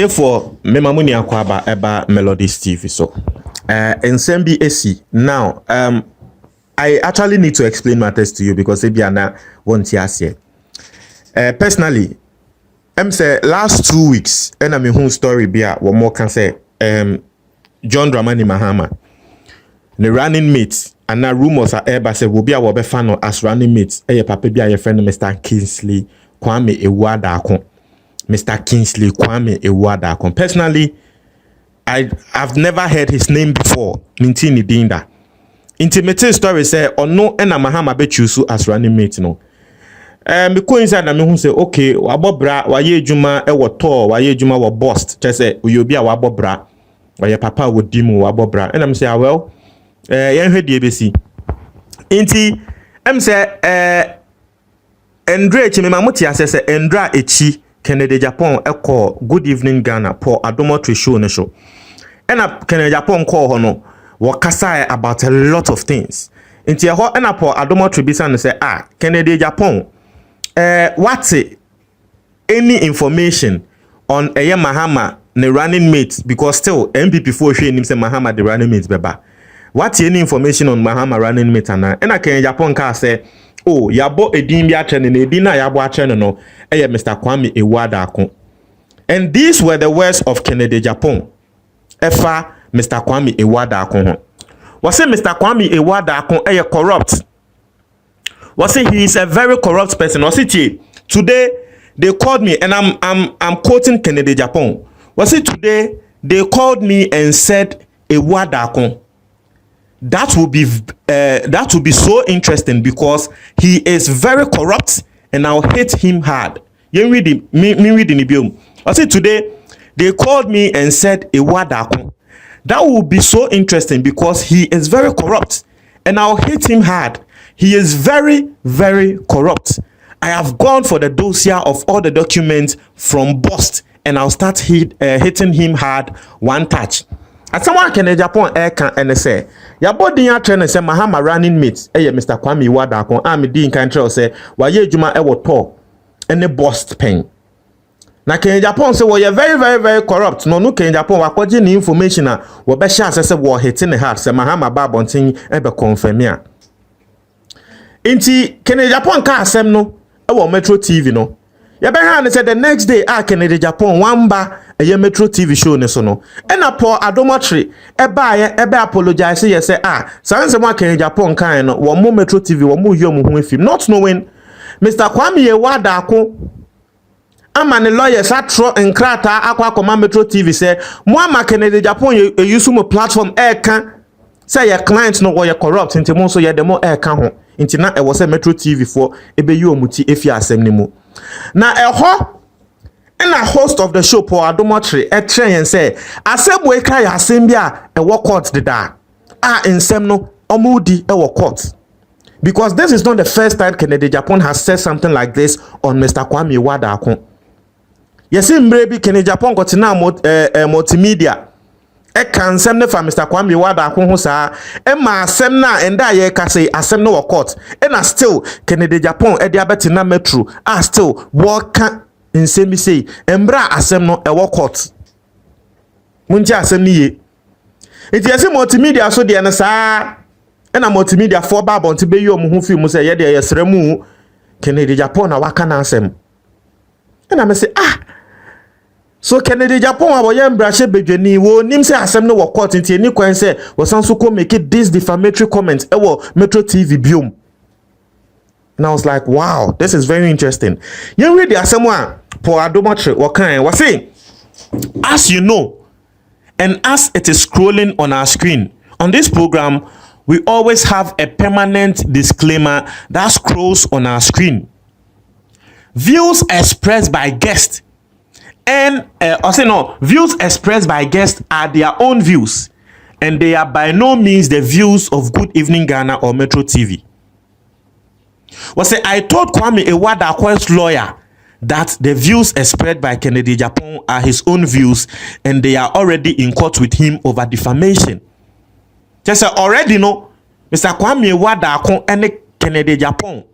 For memamuni akwaba eba Melodies TV so nsɛm AC now I actually need to explain matters to you because ebiana won't hear. Personally say last 2 weeks and I mean story bia one more can say John Dramani Mahama the running mate and now rumors are eba say will be our fan as running mate papa be your friend Mr. Kingsley Kwame Ewadako. Mr. Kingsley Kwame Ewadako. Personally, I've never heard his name before. Mintini Dinda. Intimate story say or no ena Mahama bechusu as running mate no. Me coincide na me hu say okay, wabobra waye juma e wo to waye juma wo bust. Just say you be a wabobra. Waye papa wo dimu wabobra. And I'm say well, yen hwe die besi. Inti em say Andre chi me mamuti asese Endra echi Kennedy Japan echo Good Evening Ghana Paul Adomotri show ne show. And Kennedy Japan call hono wakasa about a lot of things. Inti ho na Paul Adomotri bisa ne say Kennedy Japan what's any information on Mahama the running mate because still MPP for hwe nim say Mahama the running mate beba. What's any information on Mahama running mate and Kennedy Japan ka say oh, yabo edin bi atene na edin na yabo atene no Mr. Kwame Ewadako. And these were the words of Kennedy Japan. Efa Mr. Kwame Ewadako. Was it Mr. Kwame Ewadako corrupt? Was it he is a very corrupt person? Was it today they called me and I'm quoting Kennedy Japan. Was it today they called me and said Ewadako? That will be so interesting because he is very corrupt and I'll hate him hard. You read me reading the bill. I said today they called me and said Ewadako. That will be so interesting because he is very corrupt and I'll hate him hard. He is very, very corrupt. I have gone for the dossier of all the documents from Bust and I'll start hitting him hard one touch. As someone can Japan can and say your body are trying to say Mahama running mates Mr. Kwame Ewadako I'm din country say why juma e wo to and the Bust pen. Na Ken Japan say well you're very, very, very corrupt. No Ken Japan wakwaji ni information na wo be sha say wo hitting the heart say Mahama ba bontin e be confirm ya. Inti Ken Japan ka asem no e wo Metro TV no. Ya be ha say the next day Kennedy Japan wamba a Metro TV show ne so no. And Paul Adomotri ebe apologize say sanse mo Kennedy Japan kan no wo mo Metro TV wo mo yom ho film not knowing Mr. Kwame Ewadako amane lawyers atro nkrata akwa Metro TV say mo ama Kennedy Japan use mo platform kan say your client no wo corrupt nti mo so ye demo kan ho nti na e wo say Metro TV for ebe yi omuti efi asem ne mu na eho and a host of the show Paul Adomotri train and say asem we kai asem bia e wo court de da nsem no omudi e wo court because this is not the first time Kennedy Japan has said something like this on Mr. Kwame Ewadako. Yes mbre Kennedy Japan got na multimedia can send ne from Mr. Kwame Ewadako ho saa ma asem na enda ye ka say asem no wo court and still Kennedy Japan e dia beti na Metro still work nsemi say embra asem no e wo court munji asem ni ye enti yesi multimedia so de na saa na multimedia for baba nti be yo mu hu film say ye de yesremu Kennedy Japan na waka na asem na me say so Kennedy Japan wa boye embra she bedwani wo nim say asem no wo court nti eni kwan say wo san so ko make this defamatory comment e wo Metro TV biom. And I was like, wow, this is very interesting. You read the someone Paul Adomotri was saying, as you know, and as it is scrolling on our screen, on this program, we always have a permanent disclaimer that scrolls on our screen. Views expressed by guests and views expressed by guests are their own views, and they are by no means the views of Good Evening Ghana or Metro TV. I told Kwame Ewadako's lawyer that the views expressed by Kennedy Japan are his own views and they are already in court with him over defamation. Just already no Mr. Kwame Wadako and Kennedy Japan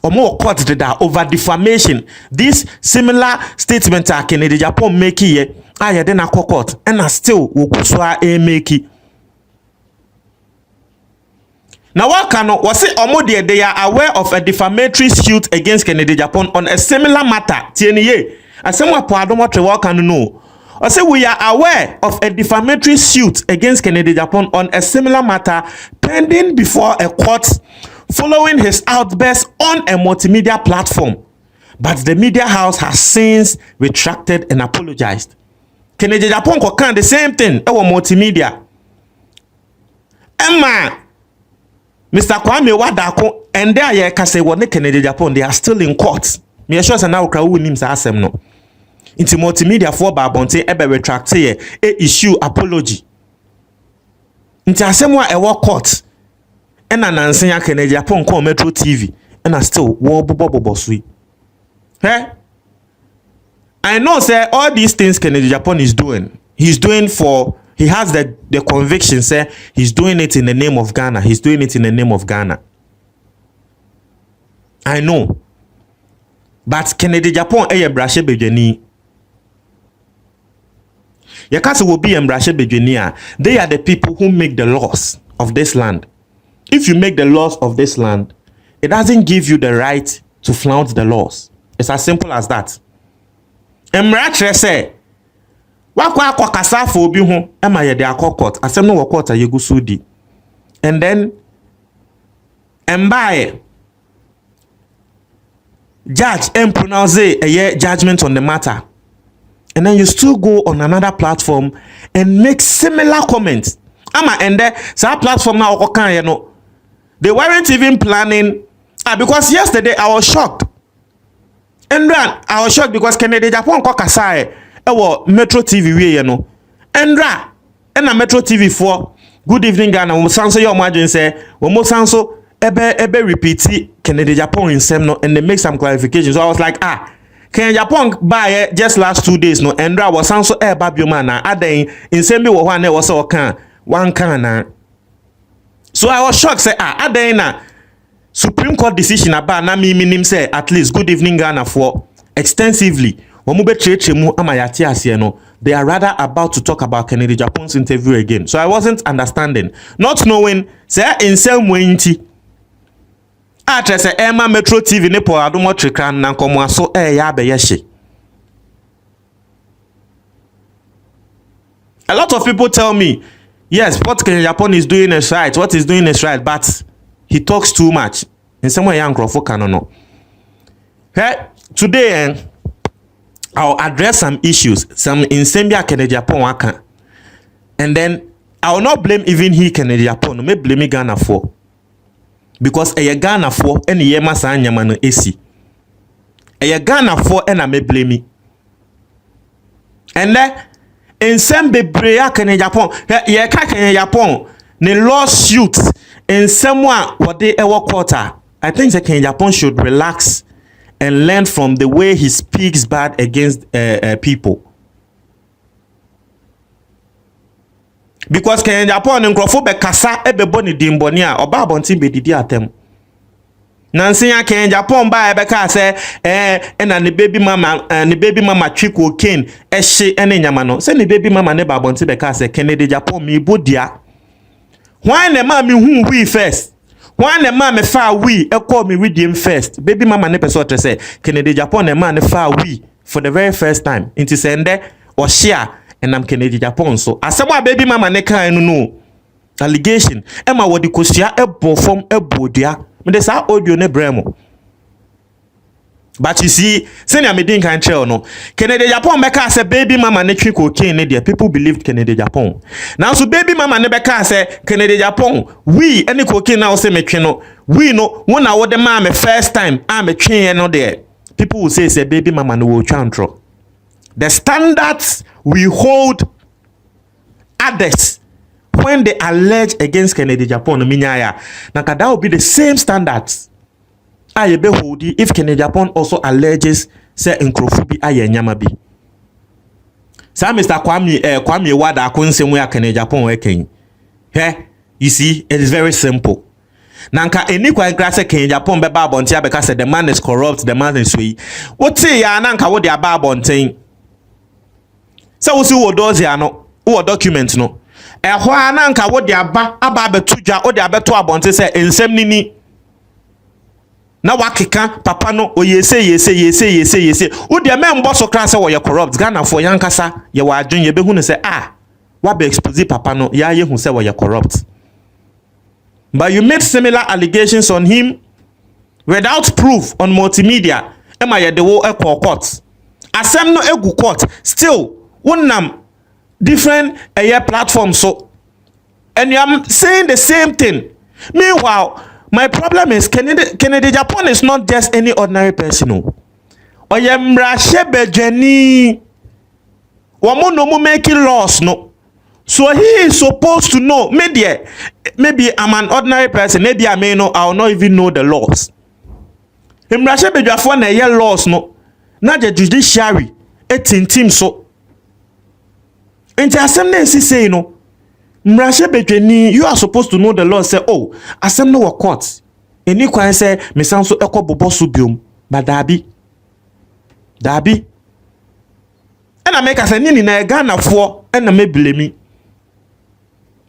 or more court that over defamation. This similar statement are Kennedy Japan make here. I then a court and I still will make it. Now, what can was it Omodie? They are aware of a defamatory suit against Kennedy Japan on a similar matter. TNA, and someone pardon what we can know. I say we are aware of a defamatory suit against Kennedy Japan on a similar matter pending before a court following his outburst on a multimedia platform. But the media house has since retracted and apologized. Kennedy Japan can the same thing. Our multimedia. Emma. Mr. Kwame Wadako and there ye can say what Kennedy Japan they are still in court. Me sure say now crowd names asem no. Into multimedia for Babonte ebe retract ye issue apology. Into asem wa e work court. And anansen ya Kennedy Japan call Metro TV and I still wo bobo sweet. Hey? I know say all these things Kennedy Japan is doing. He's doing for he has the conviction, say he's doing it in the name of Ghana. He's doing it in the name of Ghana. I know. But Kennedy Japan eye brashe bejeni. Yakasi will be embrashe bejeni. They are the people who make the laws of this land. If you make the laws of this land, it doesn't give you the right to flout the laws. It's as simple as that. Emratre say wakwa kasa for obi ho ema ye de akokot asem no wokot ayegu sudi and then embaye judge pronounce a judgment on the matter and then you still go on another platform and make similar comments ama and there sa platform na okokan ye no they weren't even planning because yesterday I was shocked and then I was shocked because Kennedy Japan ko kasa ewo Metro TV we no endra na Metro TV for good evening Ghana wo sanso your imagine say wo mo sanso ebe repeat Kennedy Japan in sem no and they make some clarifications. So I was like Kennedy Japan buy just last 2 days no endra wo sanso eba bioma na adan in sem bi wo ho na wo say okan one kan na. So I was shocked say adan na Supreme Court decision about na me minim say at least good evening Ghana for extensively. They are rather about to talk about Kennedy Japan's interview again. So I wasn't understanding. Not knowing, say in some way, I say Emma Metro TV ne po adomo trekran na nkomo so ya be yeshi. A lot of people tell me, yes, what Kennedy Japan is doing is right. What he's doing is right, but he talks too much. In some way, young Crawford no. Hey, today, I'll address some issues, some in Sambia Kennedy Japan waka. And then I will not blame even he Kennedy Japan, me blame Ghana for. Because a Ghana for any yema sa nyama no AC. A Ghana for and I may blame me. And then in Sambe Brea Kennedy Japan, ye ka Kennedy Japan, ne lawsuit in someone what they ever quarter. I think the Kennedy Japan should relax and learn from the way he speaks bad against people. Because Kennedy Japan nkrofo be kasa ebe boni dimboni a oba bontin be didi atem. Nansi ya Kennedy Japan ba ebe ka say na ne baby mama twi cocaine ehye ene nyama no. Say ne baby mama ne ba bontin be ka say Kennedy Japan mi bodia. Why ne ma mi hu we first? Why the man me far we call me with him first? Baby mama ne person to say Kennedy Japan the man far we for the very first time. Into sende or share and I'm Kennedy Japan. So as someone baby mama ne can no allegation. Emma what the kosia ebo from ebo dia. Me de sa audio ne bremo. But you see, senior me didn't can tell no. Kennedy Japan beka say baby mama ne twi cocaine ne there. People believed Kennedy Japan. Now so baby mama ne beka say Kennedy Japan. We any cocaine now say me twi no. We no when I the man me first time I'm a twi no there. People will say baby mama no will chantro. The standards we hold others when they allege against Kennedy Japan no minyaya. Now that will be the same standards. I be holding if Kennedy Japan also alleges say nkrofobi aye nyama bi. Sa Mr. Kwame Wada ko nsemu ya Kennedy Japan weken. Hey, you see, it is very simple. Nanka eni kwa grase Kenya Japan be babonti because the man is corrupt, the man is we. What say ya nanka wo dia babonti? So wo si wo doze ya no, wo document no. Ehwo nanka wo dia aba abetudwa, wo dia beto abonti say ensem nini. Na wakeka papa no yese wo dia membo so kra say wo ye corrupt Ghana for yankasa ye wa adwen ye behu ne say wa be expose papa no ya ye hu say wo ye corrupt. But you made similar allegations on him without proof on multimedia. Emma ye de wo court. Asem no egu court. Still, unam different platforms so. And you am saying the same thing. Meanwhile, my problem is Kennedy Japan is not just any ordinary person. Oyemra shebejeni. Wamo no mo making laws no. So he is supposed to know. Maybe I'm an ordinary person. Maybe I may know. I will not even know the laws. Imrashe bejuafo na ye laws no. Na the judiciary etintim so. Enti asem na esi say no. Imrashe bejeni, you are supposed to know the law. Say asem no wa court. Eni kwan say me sanso ekọ bobo so biom. Ba dabi. And I make us nini na Ghana for and na me blame.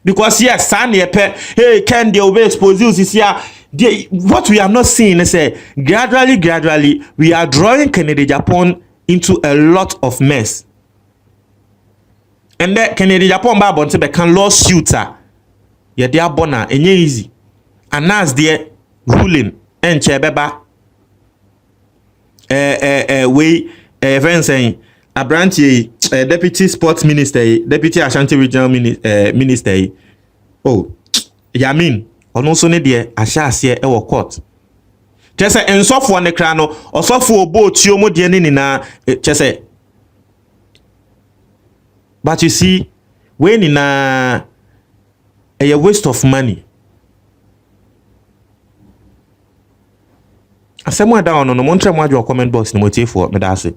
Because yes, hey, can they obey expose this year? What we are not seeing is gradually we are drawing Kennedy Japan into a lot of mess. And that Kennedy Japan ba bonte be can lawsuiter. Yeah, they are bona enye easy. And as their ruling and chebeba friends saying Abranti, deputy sports minister, deputy Ashanti regional minister. Yamin, ono so ne de ahya ase e wo court. Chese ensofo ne kra no, osofo obo tio mo de ni na chese. But you see, when in a waste of money. Asemo da ono no montre mo adwo comment box ni motie for me da ase.